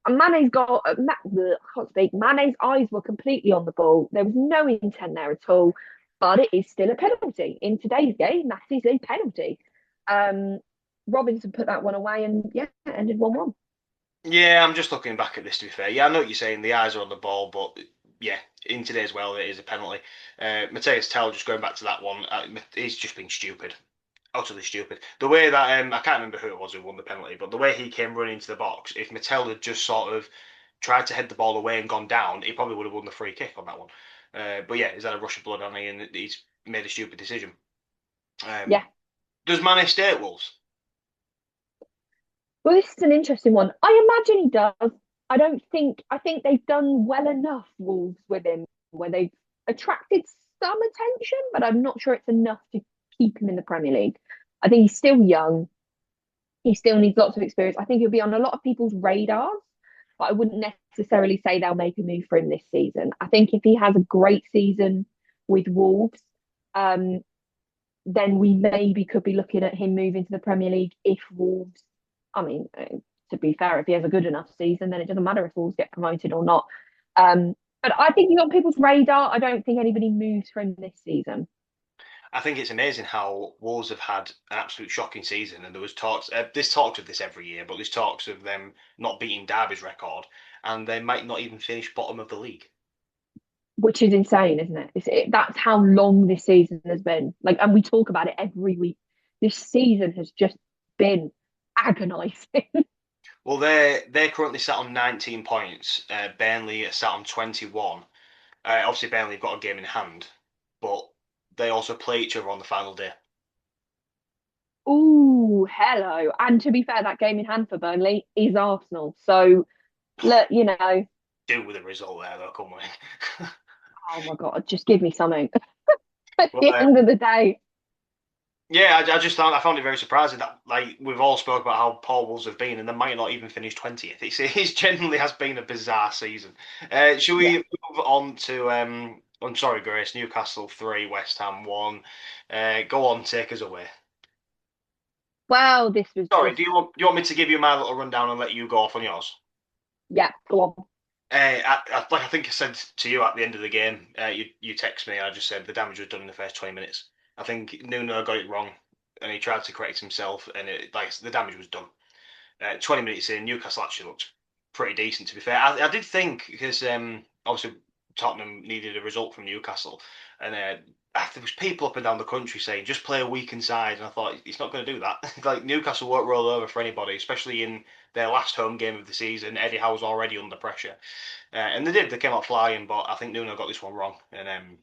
And Mane's got, I can't speak. Mane's eyes were completely on the ball. There was no intent there at all, but it is still a penalty in today's game. That is a penalty. Um, Robinson put that one away, and yeah, it ended 1-1. Yeah, I'm just looking back at this to be fair. Yeah, I know what you're saying. The eyes are on the ball, but yeah, in today's world, it is a penalty. Mateus Tell, just going back to that one, he's just been stupid, utterly stupid. The way that I can't remember who it was who won the penalty, but the way he came running into the box, if Mattel had just sort of tried to head the ball away and gone down, he probably would have won the free kick on that one. But yeah, he's had a rush of blood on him and he's made a stupid decision. Um, Yeah. does Mane stay at Wolves? Well, this is an interesting one. I imagine he does. I think they've done well enough, Wolves, with him, where they've attracted some attention, but I'm not sure it's enough to keep him in the Premier League. I think he's still young. He still needs lots of experience. I think he'll be on a lot of people's radars, but I wouldn't necessarily say they'll make a move for him this season. I think if he has a great season with Wolves, um, then we maybe could be looking at him moving to the Premier League if Wolves. I mean, to be fair, if he has a good enough season, then it doesn't matter if Wolves get promoted or not. But I think he's on people's radar. I don't think anybody moves for him this season. I think it's amazing how Wolves have had an absolute shocking season, and there was talks. There's talks of this every year, but there's talks of them not beating Derby's record, and they might not even finish bottom of the league. Which is insane, isn't it? That's how long this season has been. Like, and we talk about it every week. This season has just been agonising. Well, they're currently sat on 19 points. Burnley are sat on 21. Obviously, Burnley have got a game in hand, but they also play each other on the final day. Ooh, hello. And to be fair, that game in hand for Burnley is Arsenal. So look, Do with a result there, though, come on. oh my God, just give me something at Well, the end of the day. yeah, I just found it very surprising that like we've all spoke about how poor Wolves have been, and they might not even finish 20th. It genuinely has been a bizarre season. Shall we Yeah. move on to I'm sorry, Grace. Newcastle 3, West Ham 1. Go on, take us away. Well, this was Sorry, just, do you want me to give you my little rundown and let you go off on yours? yeah, go on. Like I think I said to you at the end of the game, you text me. I just said the damage was done in the first 20 minutes. I think Nuno got it wrong, and he tried to correct himself, and like the damage was done. 20 minutes in, Newcastle actually looked pretty decent. To be fair, I did think because obviously Tottenham needed a result from Newcastle, and there was people up and down the country saying just play a weakened side, and I thought he's not going to do that. Like Newcastle won't roll over for anybody, especially in their last home game of the season. Eddie Howe's already under pressure. And they did. They came out flying, but I think Nuno got this one wrong. And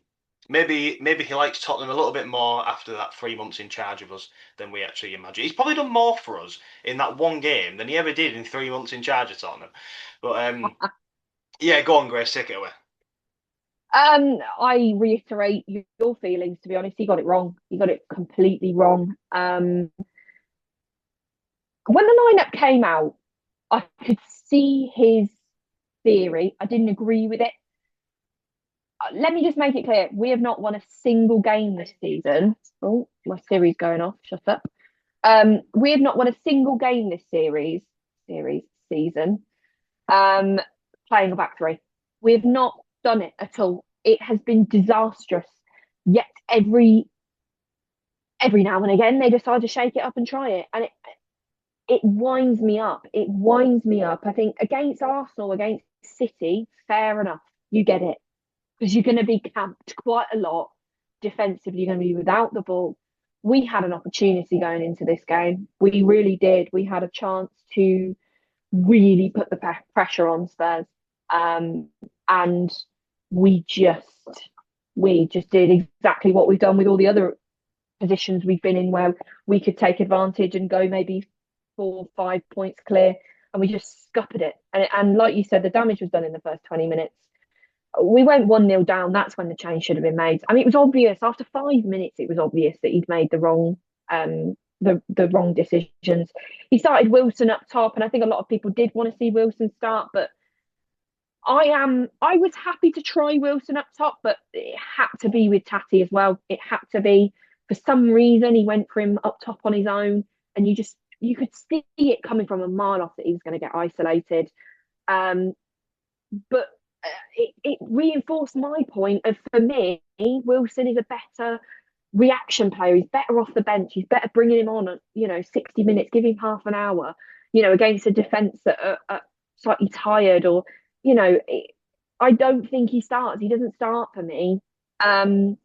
maybe he likes Tottenham a little bit more after that 3 months in charge of us than we actually imagine. He's probably done more for us in that one game than he ever did in 3 months in charge of Tottenham. But yeah, go on, Grace, take it away. I reiterate your feelings, to be honest. He got it wrong. He got it completely wrong. When the lineup came out, I could see his theory. I didn't agree with it. Let me just make it clear. We have not won a single game this season. Oh, my Siri's going off. Shut up. We have not won a single game this season. Um, playing a back three. We have not done it at all. It has been disastrous. Yet every now and again they decide to shake it up and try it, and it winds me up. It winds me up. I think against Arsenal, against City, fair enough. You get it because you're going to be camped quite a lot defensively. You're going to be without the ball. We had an opportunity going into this game. We really did. We had a chance to really put the pressure on Spurs, and we just we just did exactly what we've done with all the other positions we've been in where we could take advantage and go maybe 4 or 5 points clear, and we just scuppered it. And like you said, the damage was done in the first 20 minutes. We went 1-0 down. That's when the change should have been made. I mean, it was obvious after 5 minutes. It was obvious that he'd made the wrong decisions. He started Wilson up top, and I think a lot of people did want to see Wilson start, but I was happy to try Wilson up top, but it had to be with Tatty as well. It had to be. For some reason he went for him up top on his own, and you could see it coming from a mile off that he was going to get isolated. Um, but it reinforced my point of, for me, Wilson is a better reaction player. He's better off the bench. He's better bringing him on at 60 minutes, give him half an hour, against a defence that are slightly tired, or you know, it, I don't think he starts. He doesn't start for me. Um,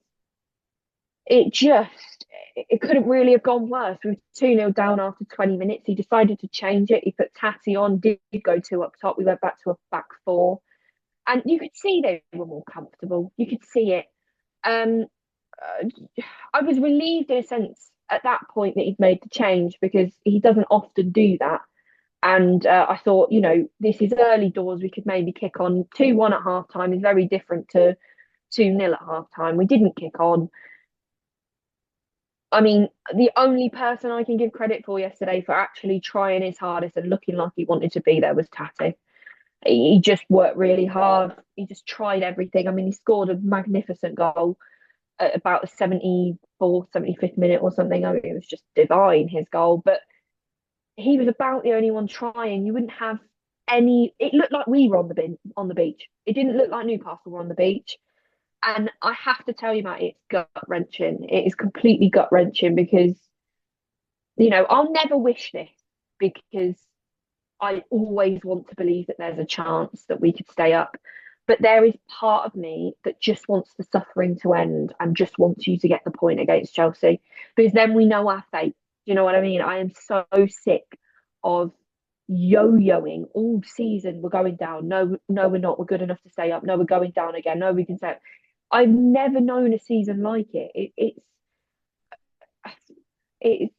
it just it couldn't really have gone worse. We were 2-0 down after 20 minutes. He decided to change it. He put Tatty on, did go two up top. We went back to a back four. And you could see they were more comfortable. You could see it. Um, I was relieved in a sense at that point that he'd made the change, because he doesn't often do that. And I thought, this is early doors. We could maybe kick on 2-1 at half time is very different to 2-0 at half time. We didn't kick on. I mean, the only person I can give credit for yesterday for actually trying his hardest and looking like he wanted to be there was Tati. He just worked really hard. He just tried everything. I mean, he scored a magnificent goal at about the 74th, 75th minute or something. I mean, it was just divine, his goal. But he was about the only one trying. You wouldn't have any. It looked like we were on the beach. It didn't look like Newcastle were on the beach. And I have to tell you, Matt, it's gut wrenching. It is completely gut wrenching, because I'll never wish this, because I always want to believe that there's a chance that we could stay up. But there is part of me that just wants the suffering to end and just wants you to get the point against Chelsea, because then we know our fate. Do you know what I mean? I am so sick of yo-yoing all season. We're going down. No, no, we're not. We're good enough to stay up. No, we're going down again. No, we can stay up. I've never known a season like it.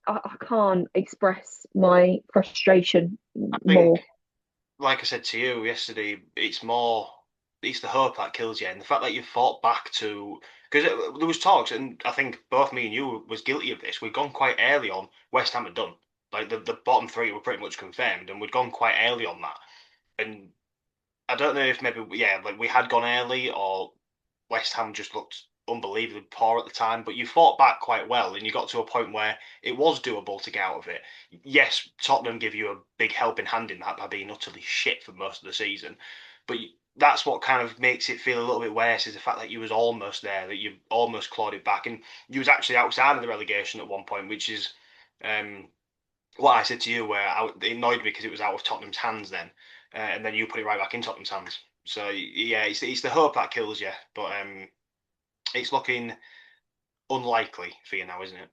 I can't express my frustration I more. think, like I said to you yesterday, it's the hope that kills you, and the fact that you fought back to, because there was talks, and I think both me and you was guilty of this. We'd gone quite early on. West Ham had done, like the bottom three were pretty much confirmed, and we'd gone quite early on that. And I don't know if maybe, yeah, like we had gone early, or West Ham just looked unbelievably poor at the time. But you fought back quite well, and you got to a point where it was doable to get out of it. Yes, Tottenham give you a big helping hand in that by being utterly shit for most of the season, but that's what kind of makes it feel a little bit worse, is the fact that you was almost there, that you almost clawed it back, and you was actually outside of the relegation at one point, which is um, what I said to you, where it annoyed me because it was out of Tottenham's hands then, and then you put it right back in Tottenham's hands. So yeah, it's the hope that kills you, but it's looking unlikely for you now, isn't it?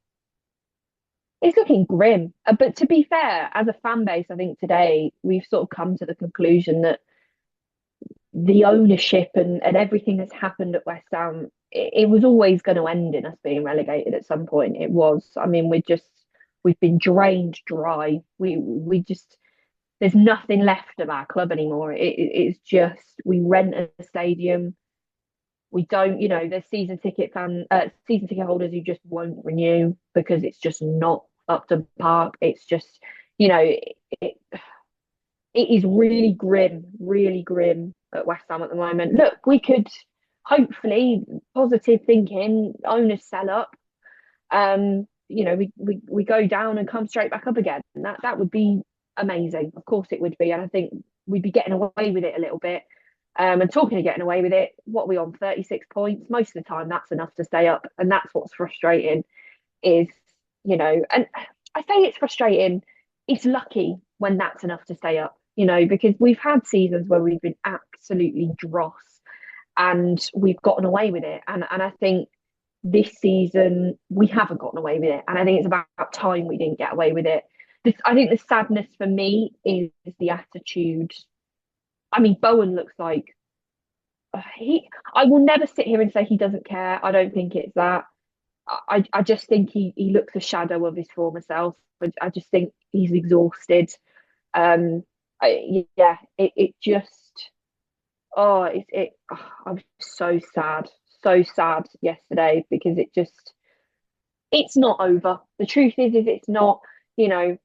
It's looking grim. But to be fair, as a fan base, I think today we've sort of come to the conclusion that the ownership and everything that's happened at West Ham, it was always going to end in us being relegated at some point. It was. I mean, we've been drained dry. We just there's nothing left of our club anymore. It's just we rent a stadium. We don't, there's season ticket holders who just won't renew because it's just not up to park. It's just, it it is really grim at West Ham at the moment. Look, we could hopefully, positive thinking, owners sell up. We go down and come straight back up again. And that would be amazing. Of course it would be. And I think we'd be getting away with it a little bit. And talking of getting away with it, what are we on? 36 points. Most of the time that's enough to stay up. And that's what's frustrating is, and I say it's frustrating, it's lucky when that's enough to stay up, because we've had seasons where we've been absolutely dross and we've gotten away with it. And I think this season we haven't gotten away with it. And I think it's about time we didn't get away with it. I think the sadness for me is the attitude. I mean, Bowen looks like he. I will never sit here and say he doesn't care. I don't think it's that. I just think he looks a shadow of his former self. I just think he's exhausted. Yeah, it just I was so sad yesterday because it's not over. The truth is it's not. You know,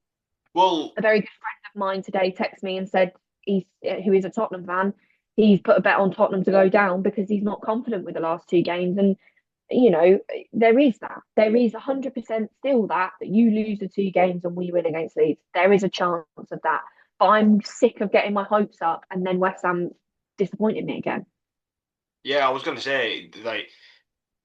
Well, a very good friend of mine today texted me and said he's who is a Tottenham fan. He's put a bet on Tottenham to go down because he's not confident with the last two games. And you know, there is that. There is 100% still that you lose the two games and we win against Leeds. There is a chance of that. But I'm sick of getting my hopes up and then West Ham disappointed me again. yeah, I was going to say, like,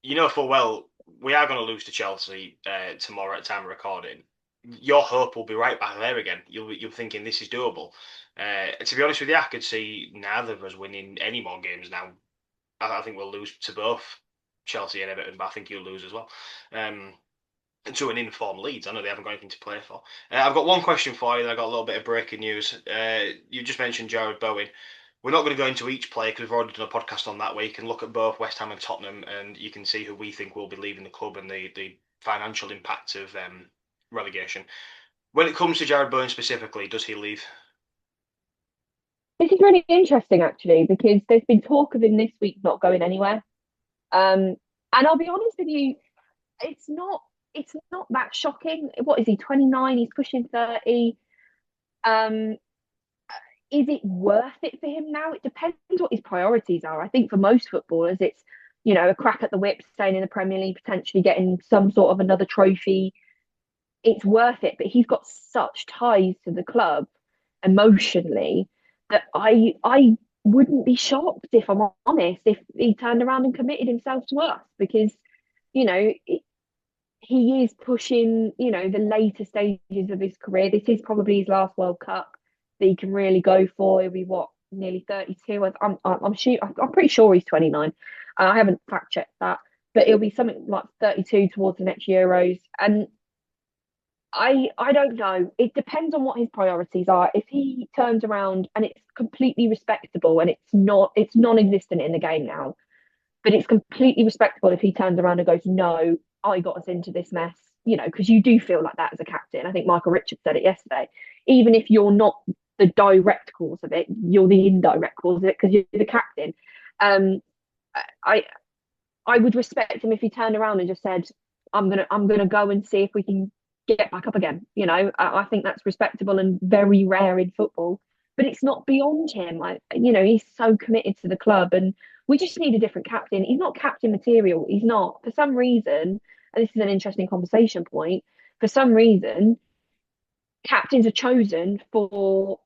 you know full well we are going to lose to Chelsea tomorrow at time of recording. Your hope will be right back there again. You'll be thinking this is doable. To be honest with you, I could see neither of us winning any more games now. I think we'll lose to both Chelsea and Everton, but I think you'll lose as well. Um, to an informed Leeds. I know they haven't got anything to play for. I've got one question for you, and I got a little bit of breaking news. You just mentioned Jared Bowen. We're not going to go into each player because we've already done a podcast on that where you can look at both West Ham and Tottenham, and you can see who we think will be leaving the club and the financial impact of relegation. When it comes to Jared Bowen specifically, does he leave? This is really interesting actually because there's been talk of him this week not going anywhere. And I'll be honest with you, it's not it's not that shocking. What is he, 29? He's pushing 30. Um, is it worth it for him now? It depends what his priorities are. I think for most footballers, it's, a crack at the whip, staying in the Premier League, potentially getting some sort of another trophy. It's worth it, but he's got such ties to the club emotionally that I wouldn't be shocked if I'm honest if he turned around and committed himself to us because you know he is pushing, the later stages of his career. This is probably his last World Cup that he can really go for. He'll be what, nearly 32. I'm pretty sure he's 29. I haven't fact checked that, but it'll be something like 32 towards the next Euros. And I don't know. It depends on what his priorities are. If he turns around and it's completely respectable and it's non-existent in the game now, but it's completely respectable if he turns around and goes, "No, I got us into this mess." Because you do feel like that as a captain. I think Michael Richards said it yesterday. Even if you're not the direct cause of it, you're the indirect cause of it because you're the captain. Um, I I would respect him if he turned around and just said, I'm gonna go and see if we can get back up again." I think that's respectable and very rare in football. But it's not beyond him. He's so committed to the club, and we just need a different captain. He's not captain material. He's not. For some reason, and this is an interesting conversation point. For some reason, captains are chosen for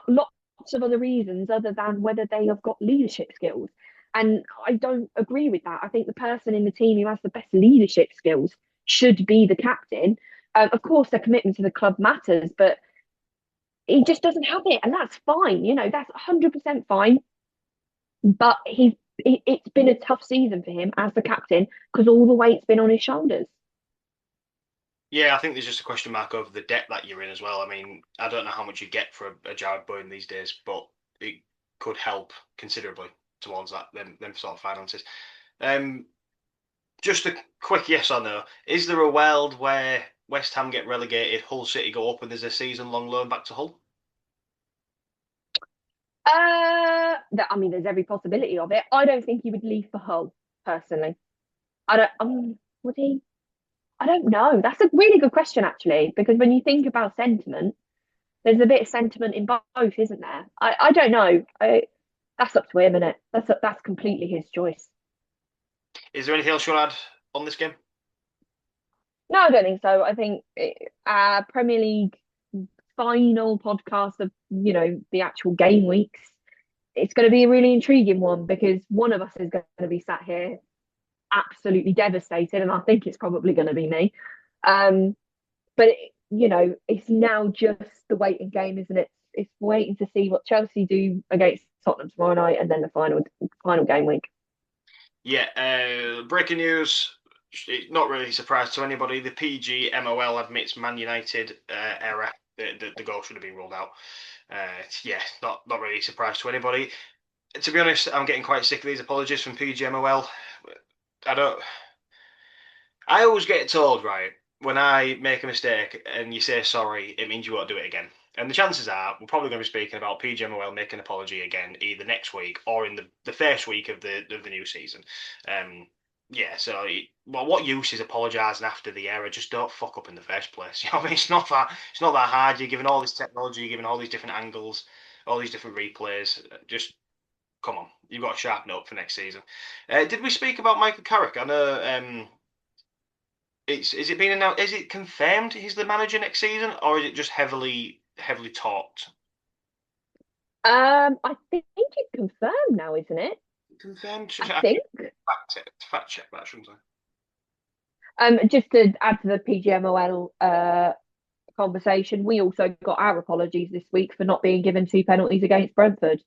lots of other reasons other than whether they have got leadership skills. And I don't agree with that. I think the person in the team who has the best leadership skills should be the captain. Of course, their commitment to the club matters, but he just doesn't have it, and that's fine. That's 100% fine. But it's been a tough season for him as the captain because all the weight's been on his shoulders. Yeah, I think there's just a question mark over the debt that you're in as well. I mean, I don't know how much you get for a Jared Bowen these days, but it could help considerably towards them sort of finances. Um, just a quick yes or no. Is there a world where West Ham get relegated, Hull City go up, and there's a season-long loan back to Hull? I mean, there's every possibility of it. I don't think he would leave for Hull personally. I don't. Would he? I don't know. That's a really good question, actually, because when you think about sentiment, there's a bit of sentiment in both, isn't there? I don't know. That's up to him, isn't it? That's completely his choice. Is there anything else you want to add on this game? No, I don't think so. I think Premier League final podcast of the actual game weeks. It's going to be a really intriguing one because one of us is going to be sat here absolutely devastated, and I think it's probably going to be me. Um, but it's now just the waiting game, isn't it? It's waiting to see what Chelsea do against Tottenham tomorrow night, and then the final game week. Yeah, breaking news. Not really a surprise to anybody. The PGMOL admits Man United error. The goal should have been ruled out. Yeah, not really a surprise to anybody. To be honest, I'm getting quite sick of these apologies from PGMOL. I don't. I always get told, right, when I make a mistake and you say sorry, it means you won't do it again. And the chances are we're probably going to be speaking about PGMOL making an apology again either next week or in the first week of the new season. Um, yeah, so well, what use is apologising after the error? Just don't fuck up in the first place. You know what I mean? It's not that hard. You're given all this technology, you're given all these different angles, all these different replays. Just come on, you've got to sharpen up for next season. Did we speak about Michael Carrick? I know. Is it been announced? Is it confirmed he's the manager next season, or is it just heavily talked? I think it's confirmed now, isn't it? Confirmed. I I think. fact check that, shouldn't I? Just to add to the PGMOL conversation, we also got our apologies this week for not being given two penalties against Brentford.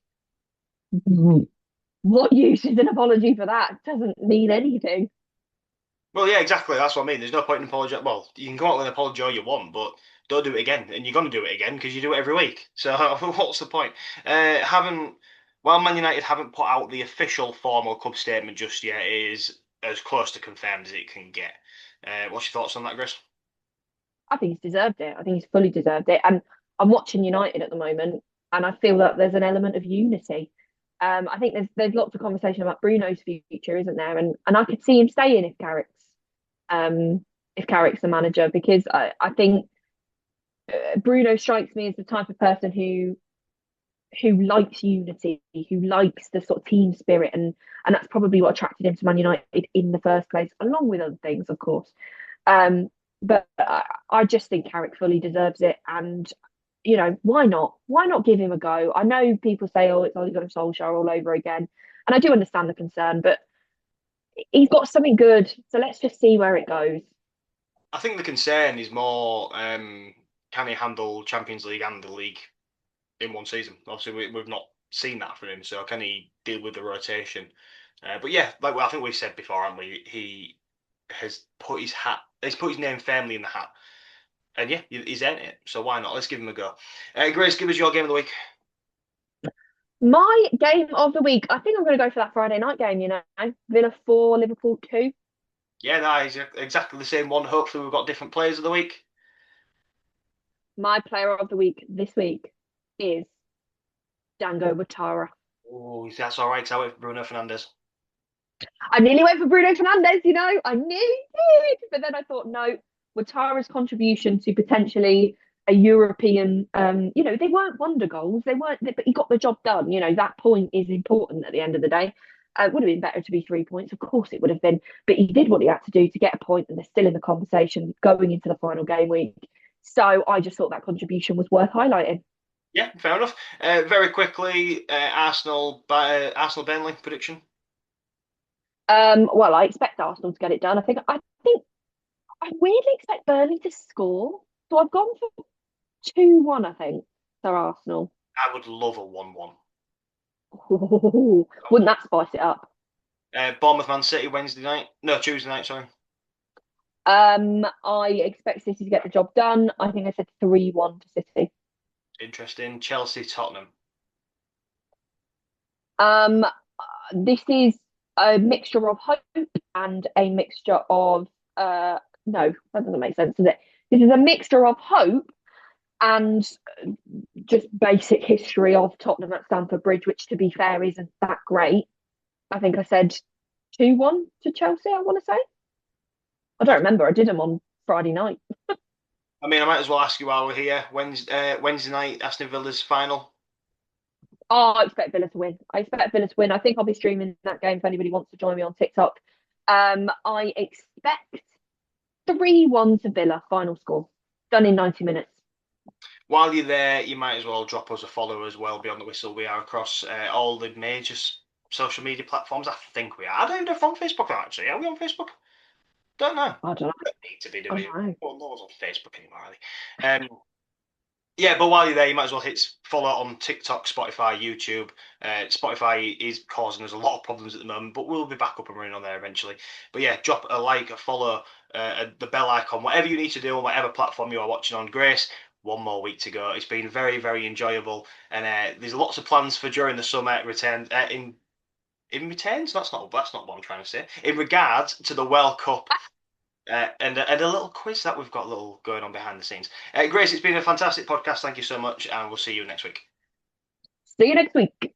Mhm. What use is an apology for that? Doesn't mean anything. Well, yeah, exactly. That's what I mean. There's no point in apology. Well, you can go out with an apology all you want, but don't do it again. And you're going to do it again because you do it every week. So what's the point? Haven't While Man United haven't put out the official formal club statement just yet, it is as close to confirmed as it can get. What's your thoughts on that, Chris? I think he's deserved it. I think he's fully deserved it. And I'm watching United at the moment, and I feel that there's an element of unity. I think there's lots of conversation about Bruno's future, isn't there? And I could see him staying um if Carrick's the manager because I think Bruno strikes me as the type of person who likes unity, who likes the sort of team spirit, and that's probably what attracted him to Man United in the first place, along with other things, of course. Um, but I just think Carrick fully deserves it, and why not? Why not give him a go? I know people say, "Oh, it's only got a Solskjaer all over again," and I do understand the concern, but he's got something good, so let's just see where it goes. I think the concern is more can he handle Champions League and the league in one season? Obviously, we've not seen that from him, so can he deal with the rotation? But yeah, like I think we said before, haven't we? He's put his name firmly in the hat, and yeah, he's earned it. So why not? Let's give him a go. Grace, give us your game of the week. My game of the week, I think I'm going to go for that Friday night game. Villa 4, Liverpool 2. Yeah, that is exactly the same one. Hopefully, we've got different players of the week. My player of the week this week is Dango Watara. Oh, that's all right. 'Cause I went for Bruno Fernandes. I nearly went for Bruno Fernandes, I nearly did. But then I thought, no, Watara's contribution to potentially a European, they weren't wonder goals. They weren't, but he got the job done. That point is important at the end of the day. It would have been better to be 3 points. Of course it would have been. But he did what he had to do to get a point, and they're still in the conversation going into the final game week. So I just thought that contribution was worth highlighting. Yeah, fair enough. Very quickly, Arsenal Burnley prediction. Well, I expect Arsenal to get it done. I think I weirdly expect Burnley to score. So I've gone for 2-1, I think, for Arsenal. I would love a 1-1. Ooh, wouldn't that spice it up? Bournemouth Man City Wednesday night. No, Tuesday night, sorry. I expect City to get the job done. I think I said 3-1 to City. Interesting. Chelsea Tottenham. Um, this is a mixture of hope and a mixture of no, that doesn't make sense, does it? This is a mixture of hope and just basic history of Tottenham at Stamford Bridge, which to be fair isn't that great. I think I said 2-1 to Chelsea, I want to say. I don't remember. I did them on Friday night. I mean, I might as well ask you while we're here. Wednesday night, Aston Villa's final. Oh, I expect Villa to win. I expect Villa to win. I think I'll be streaming that game if anybody wants to join me on TikTok. I expect 3-1 to Villa, final score. Done in 90 minutes. While you're there, you might as well drop us a follow as well. Beyond the Whistle, we are across all the major social media platforms. I think we are. I don't even know if we're on Facebook actually. Are we on Facebook? Don't know. I don't know. Don't need to be, do I we? don't know. Well, no one's on Facebook anymore, are they? Yeah, but while you're there, you might as well hit follow on TikTok, Spotify, YouTube. Spotify is causing us a lot of problems at the moment, but we'll be back up and running on there eventually. But yeah, drop a like, a follow, the bell icon, whatever you need to do on whatever platform you are watching on. Grace, one more week to go. It's been very, very enjoyable, and there's lots of plans for during the summer. Return in returns. That's not what I'm trying to say. In regards to the World Cup. and a little quiz that we've got a little going on behind the scenes. Grace, it's been a fantastic podcast. Thank you so much, and we'll see you next week. See you next week.